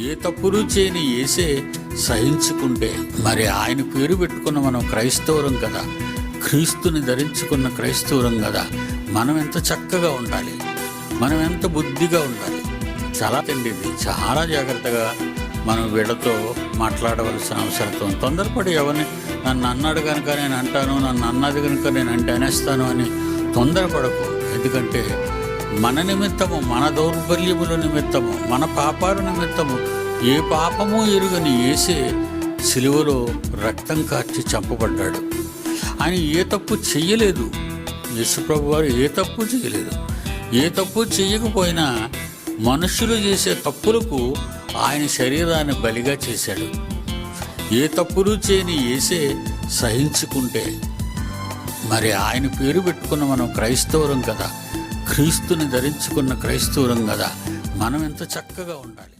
ఏ తప్పులు చేయని యేసే సహించుకుంటే మరి ఆయన పేరు పెట్టుకున్న మనం క్రైస్తవురం కదా, క్రీస్తుని ధరించుకున్న క్రైస్తవురం కదా, మనం ఎంత చక్కగా ఉండాలి, మనం ఎంత బుద్ధిగా ఉండాలి. చాలా ఇది చాలా జాగ్రత్తగా మనం వీళ్ళతో మాట్లాడవలసిన అవసరం. తొందరపడి ఎవరిని నన్ను అన్నాడు కనుక నేను అంటాను, నన్ను అన్నది కనుక నేను అనేస్తాను అని తొందరపడకు. ఎందుకంటే మన నిమిత్తము, మన దౌర్బల్యముల నిమిత్తము, మన పాపాల నిమిత్తము ఏ పాపము ఎరుగని యేసే సిలువలో రక్తం కార్చి చంపబడ్డాడు. ఆయన ఏ తప్పు చెయ్యలేదు. యేసుప్రభు వారు ఏ తప్పు చేయలేదు. ఏ తప్పు చెయ్యకపోయినా మనుషులు చేసే తప్పులకు ఆయన శరీరాన్ని బలిగా చేశాడు. ఏ తప్పులు చేయని యేసే సహించుకుంటే మరి ఆయన పేరు పెట్టుకున్న మనం క్రైస్తవురం కదా, క్రీస్తుని ధరించుకున్న క్రైస్తవురం కదా, మనం ఎంత చక్కగా ఉండాలి.